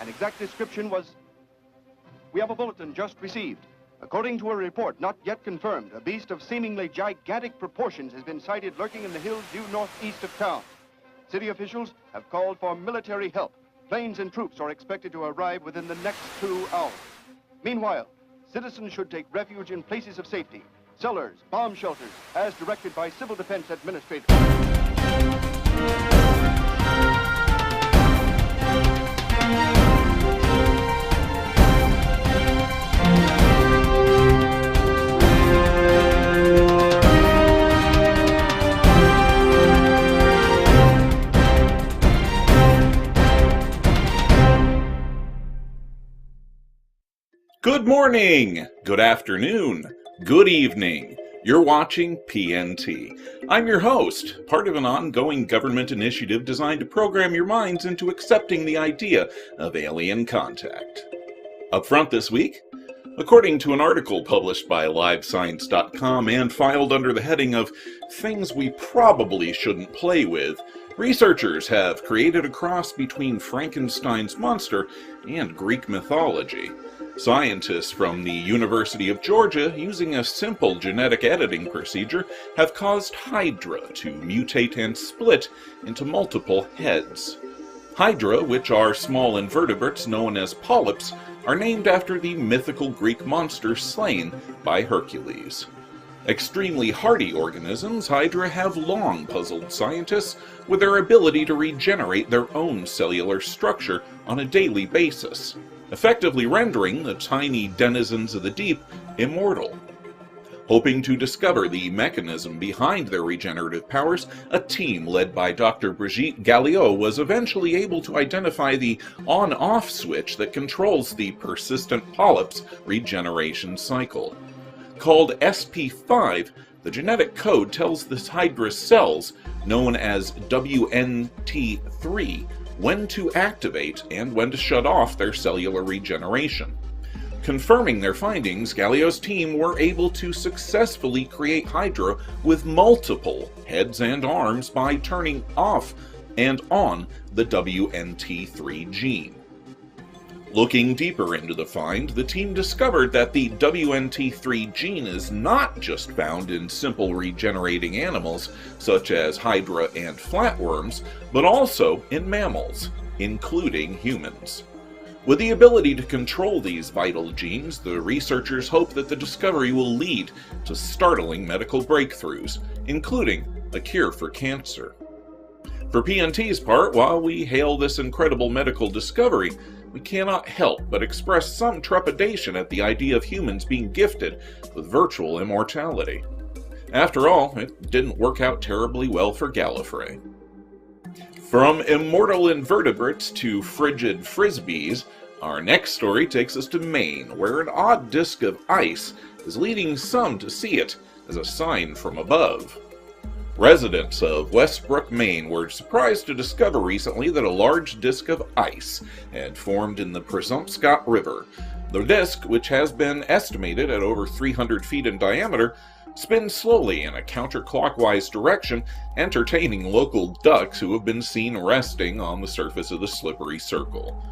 An exact description was... We have a bulletin just received. According to a report not yet confirmed, a beast of seemingly gigantic proportions has been sighted lurking in the hills due northeast of town. City officials have called for military help. Planes and troops are expected to arrive within the next 2 hours. Meanwhile, citizens should take refuge in places of safety, cellars, bomb shelters, as directed by Civil Defense Administrators. Good morning, good afternoon, good evening. You're watching PNT. I'm your host, part of an ongoing government initiative designed to program your minds into accepting the idea of alien contact. Up front this week, according to an article published by LiveScience.com and filed under the heading of Things We Probably Shouldn't Play With, researchers have created a cross between Frankenstein's monster and Greek mythology. Scientists from the University of Georgia, using a simple genetic editing procedure, have caused Hydra to mutate and split into multiple heads. Hydra, which are small invertebrates known as polyps, are named after the mythical Greek monster slain by Hercules. Extremely hardy organisms, Hydra have long puzzled scientists with their ability to regenerate their own cellular structure on a daily basis, effectively rendering the tiny denizens of the deep immortal. Hoping to discover the mechanism behind their regenerative powers, a team led by Dr. Brigitte Galliot was eventually able to identify the on-off switch that controls the persistent polyps regeneration cycle. Called SP5, the genetic code tells the Hydra cells, known as WNT3, when to activate and when to shut off their cellular regeneration. Confirming their findings, Galliot's team were able to successfully create Hydra with multiple heads and arms by turning off and on the WNT3 gene. Looking deeper into the find, the team discovered that the WNT3 gene is not just found in simple regenerating animals, such as Hydra and flatworms, but also in mammals, including humans. With the ability to control these vital genes, the researchers hope that the discovery will lead to startling medical breakthroughs, including a cure for cancer. For PNT's part, while we hail this incredible medical discovery, we cannot help but express some trepidation at the idea of humans being gifted with virtual immortality. After all, it didn't work out terribly well for Gallifrey. From immortal invertebrates to frigid frisbees, our next story takes us to Maine, where an odd disk of ice is leading some to see it as a sign from above. Residents of Westbrook, Maine were surprised to discover recently that a large disk of ice had formed in the Penobscot River. The disk, which has been estimated at over 300 feet in diameter, spins slowly in a counterclockwise direction, entertaining local ducks who have been seen resting on the surface of the slippery circle.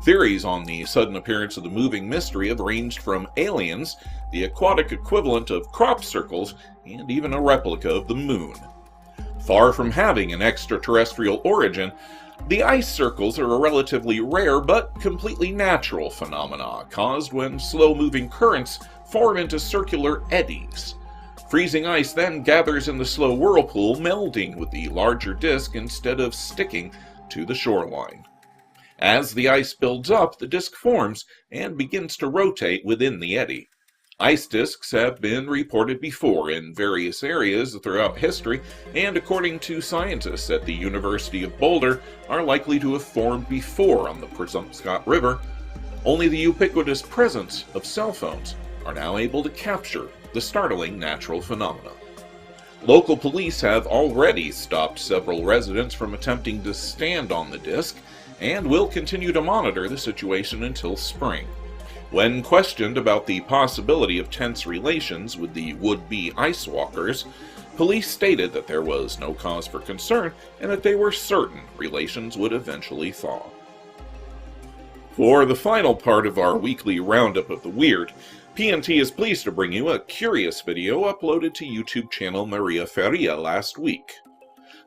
Theories on the sudden appearance of the moving mystery have ranged from aliens, the aquatic equivalent of crop circles, and even a replica of the moon. Far from having an extraterrestrial origin, the ice circles are a relatively rare but completely natural phenomena caused when slow-moving currents form into circular eddies. Freezing ice then gathers in the slow whirlpool, melding with the larger disk instead of sticking to the shoreline. As the ice builds up, the disk forms and begins to rotate within the eddy. Ice disks have been reported before in various areas throughout history, and according to scientists at the University of Boulder, are likely to have formed before on the Penobscot River. Only the ubiquitous presence of cell phones are now able to capture the startling natural phenomena. Local police have already stopped several residents from attempting to stand on the disk, and will continue to monitor the situation until spring. When questioned about the possibility of tense relations with the would-be ice walkers, police stated that there was no cause for concern and that they were certain relations would eventually thaw. For the final part of our weekly roundup of the weird, PNT is pleased to bring you a curious video uploaded to YouTube channel Maria Ferreira last week.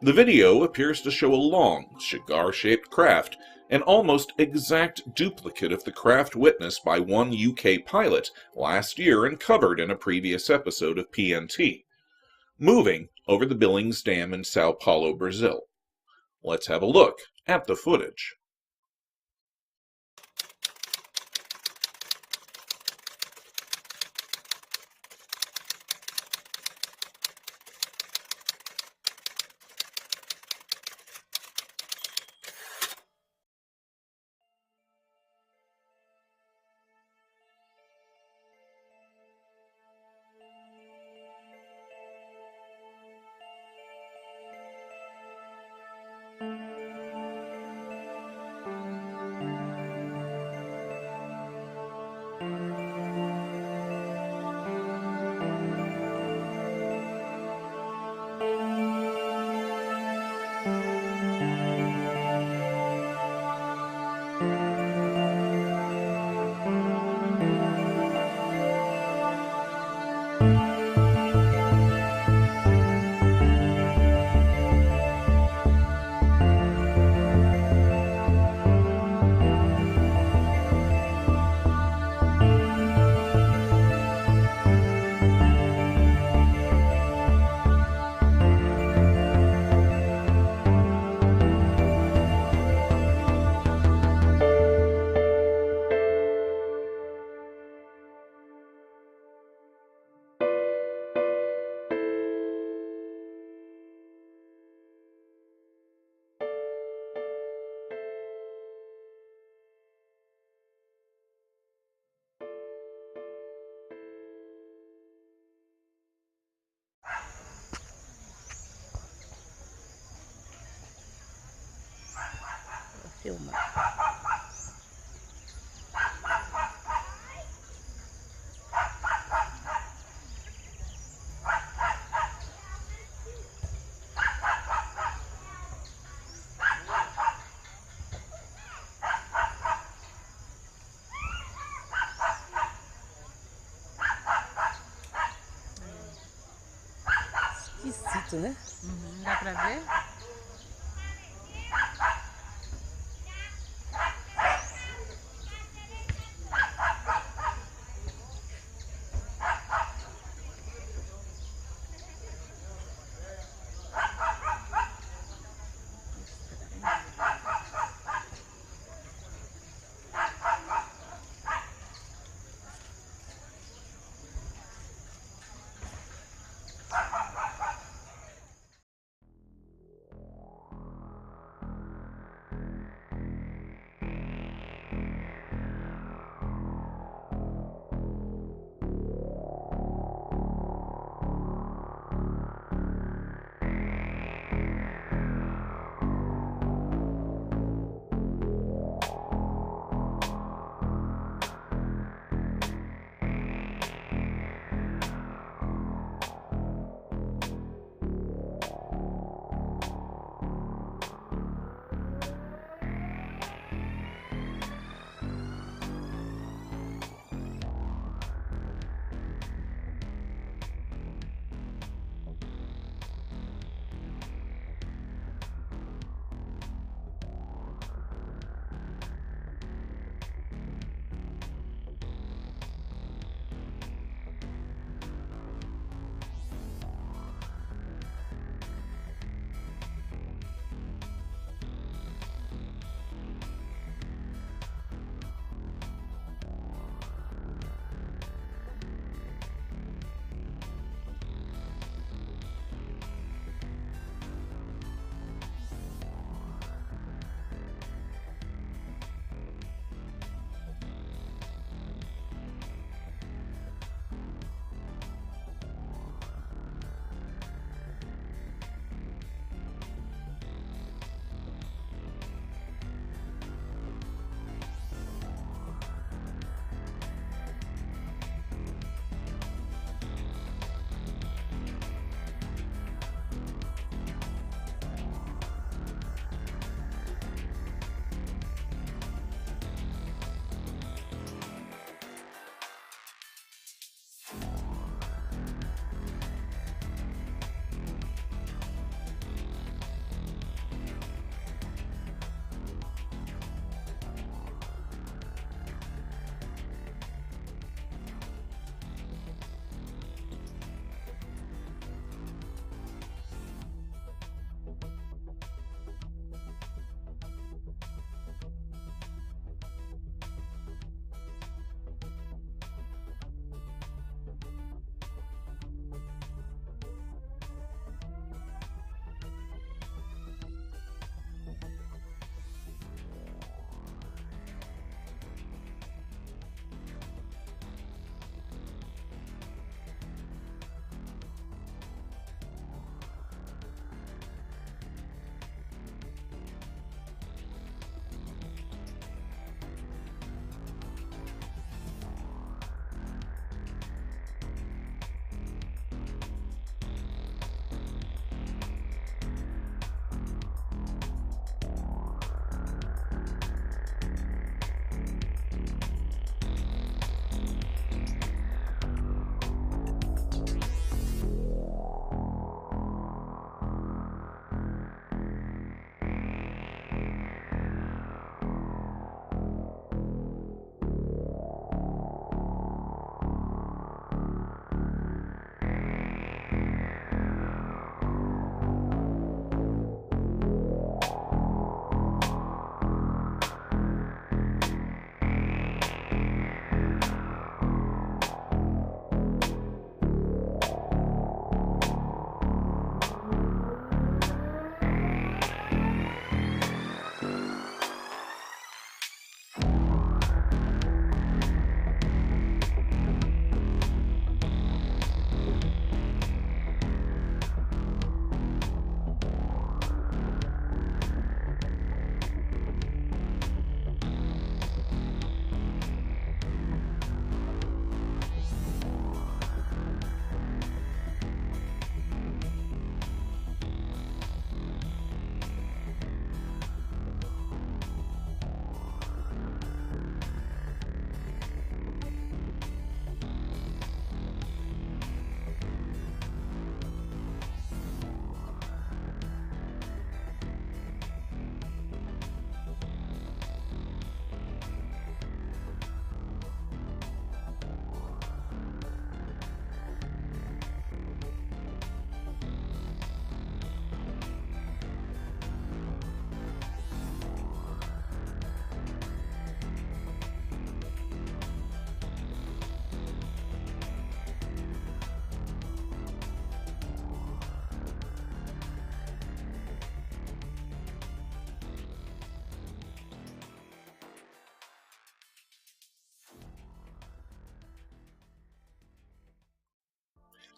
The video appears to show a long, cigar-shaped craft, an almost exact duplicate of the craft witnessed by one UK pilot last year and covered in a previous episode of PNT, moving over the Billings Dam in Sao Paulo, Brazil. Let's have a look at the footage. Filma. Esquisito, né? Dá pra ver?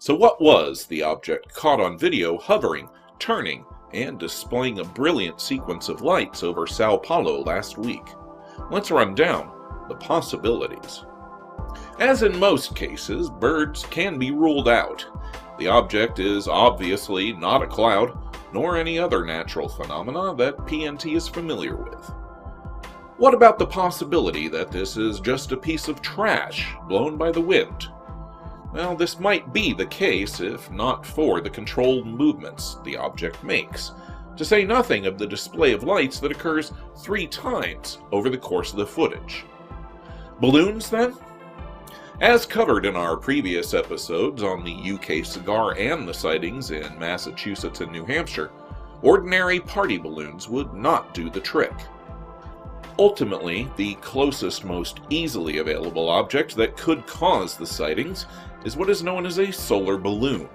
So what was the object caught on video hovering, turning, and displaying a brilliant sequence of lights over Sao Paulo last week? Let's run down the possibilities. As in most cases, birds can be ruled out. The object is obviously not a cloud, nor any other natural phenomena that PNT is familiar with. What about the possibility that this is just a piece of trash blown by the wind? Well, this might be the case if not for the controlled movements the object makes, to say nothing of the display of lights that occurs 3 times over the course of the footage. Balloons, then? As covered in our previous episodes on the UK Cigar and the sightings in Massachusetts and New Hampshire, ordinary party balloons would not do the trick. Ultimately, the closest, most easily available object that could cause the sightings is what is known as a solar balloon,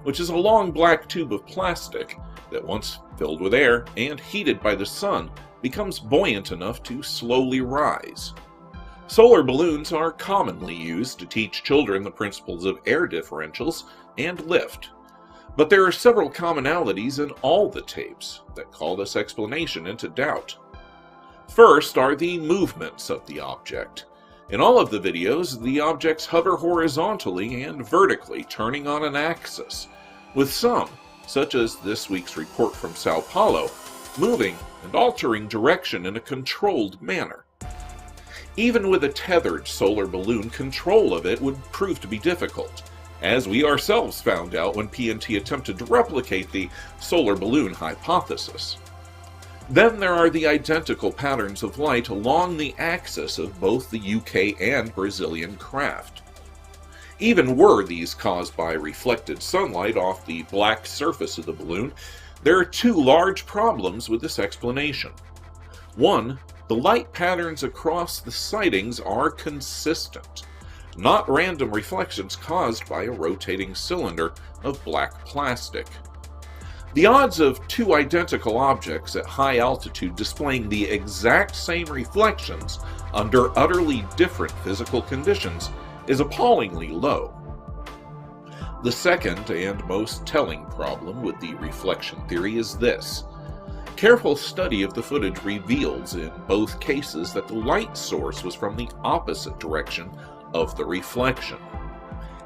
which is a long black tube of plastic that, once filled with air and heated by the sun, becomes buoyant enough to slowly rise. Solar balloons are commonly used to teach children the principles of air differentials and lift, but there are several commonalities in all the tapes that call this explanation into doubt. First are the movements of the object. In all of the videos, the objects hover horizontally and vertically, turning on an axis, with some, such as this week's report from Sao Paulo, moving and altering direction in a controlled manner. Even with a tethered solar balloon, control of it would prove to be difficult, as we ourselves found out when PNT attempted to replicate the solar balloon hypothesis. Then there are the identical patterns of light along the axis of both the UK and Brazilian craft. Even were these caused by reflected sunlight off the black surface of the balloon, there are 2 large problems with this explanation. One, the light patterns across the sightings are consistent, not random reflections caused by a rotating cylinder of black plastic. The odds of 2 identical objects at high altitude displaying the exact same reflections under utterly different physical conditions is appallingly low. The second and most telling problem with the reflection theory is this. Careful study of the footage reveals in both cases that the light source was from the opposite direction of the reflection.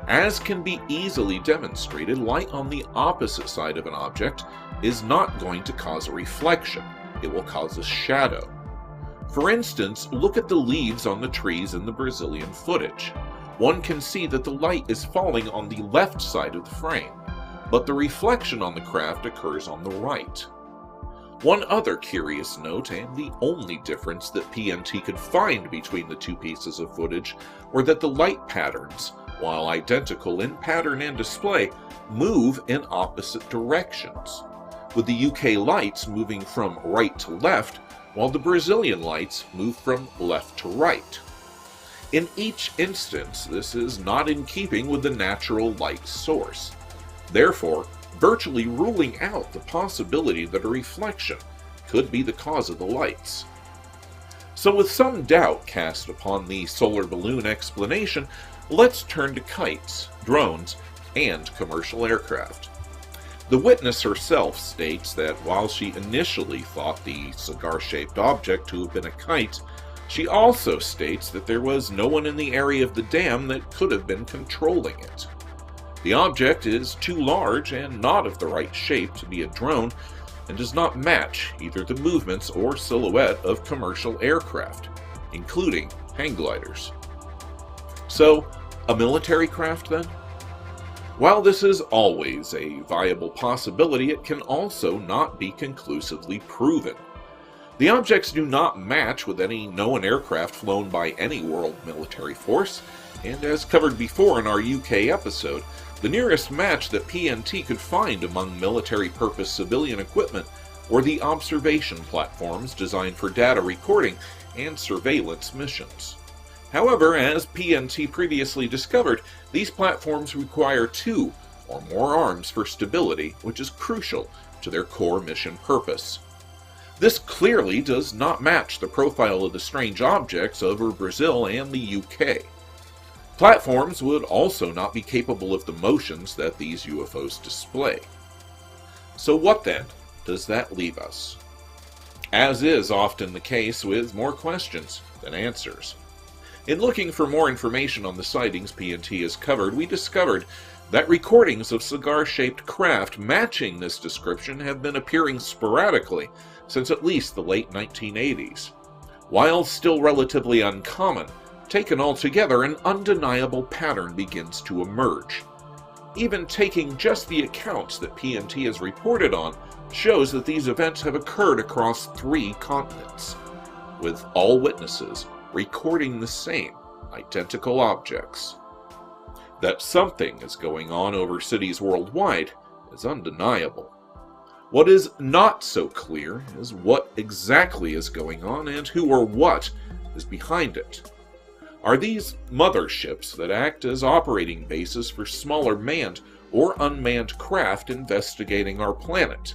As can be easily demonstrated, light on the opposite side of an object is not going to cause a reflection. It will cause a shadow. For instance, look at the leaves on the trees in the Brazilian footage. One can see that the light is falling on the left side of the frame, but the reflection on the craft occurs on the right. One other curious note, and the only difference that PNT could find between the 2 pieces of footage, were that the light patterns, while identical in pattern and display, move in opposite directions, with the UK lights moving from right to left, while the Brazilian lights move from left to right. In each instance, this is not in keeping with the natural light source, therefore virtually ruling out the possibility that a reflection could be the cause of the lights. So with some doubt cast upon the solar balloon explanation, let's turn to kites, drones, and commercial aircraft. The witness herself states that while she initially thought the cigar-shaped object to have been a kite, she also states that there was no one in the area of the dam that could have been controlling it. The object is too large and not of the right shape to be a drone, and does not match either the movements or silhouette of commercial aircraft, including hang gliders. So, a military craft then? While this is always a viable possibility, it can also not be conclusively proven. The objects do not match with any known aircraft flown by any world military force, and as covered before in our UK episode, the nearest match that PNT could find among military-purpose civilian equipment were the observation platforms designed for data recording and surveillance missions. However, as PNT previously discovered, these platforms require 2 or more arms for stability, which is crucial to their core mission purpose. This clearly does not match the profile of the strange objects over Brazil and the UK. Platforms would also not be capable of the motions that these UFOs display. So what then does that leave us? As is often the case with more questions than answers. In looking for more information on the sightings PNT has covered, we discovered that recordings of cigar-shaped craft matching this description have been appearing sporadically since at least the late 1980s. While still relatively uncommon, taken all together, an undeniable pattern begins to emerge. Even taking just the accounts that PNT has reported on shows that these events have occurred across 3 continents, with all witnesses recording the same identical objects. That something is going on over cities worldwide is undeniable. What is not so clear is what exactly is going on and who or what is behind it. Are these motherships that act as operating bases for smaller manned or unmanned craft investigating our planet?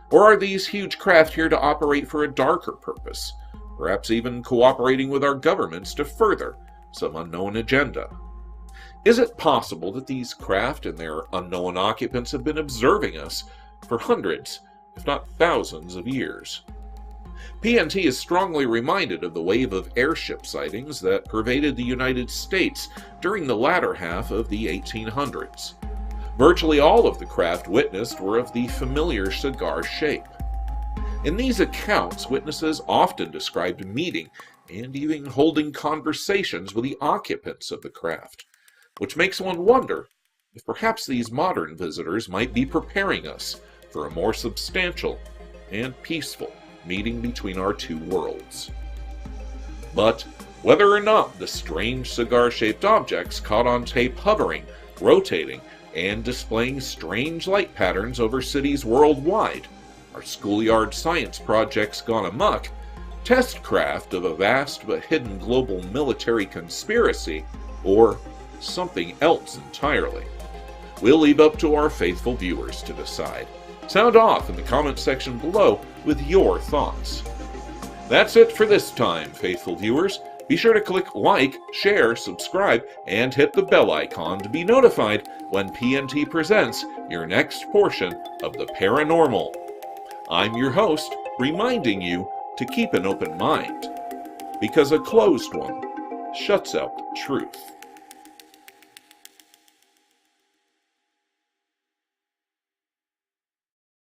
Or are these huge craft here to operate for a darker purpose, perhaps even cooperating with our governments to further some unknown agenda? Is it possible that these craft and their unknown occupants have been observing us for hundreds, if not thousands of years? PNT is strongly reminded of the wave of airship sightings that pervaded the United States during the latter half of the 1800s. Virtually all of the craft witnessed were of the familiar cigar shape. In these accounts, witnesses often described meeting and even holding conversations with the occupants of the craft, which makes one wonder if perhaps these modern visitors might be preparing us for a more substantial and peaceful meeting between our 2 worlds. But whether or not the strange cigar-shaped objects caught on tape hovering, rotating, and displaying strange light patterns over cities worldwide are schoolyard science projects gone amok, test craft of a vast but hidden global military conspiracy, or something else entirely, we'll leave up to our faithful viewers to decide. Sound off in the comment section below with your thoughts. That's it for this time, faithful viewers. Be sure to click like, share, subscribe, and hit the bell icon to be notified when PNT presents your next portion of the paranormal. I'm your host, reminding you to keep an open mind, because a closed one shuts out the truth.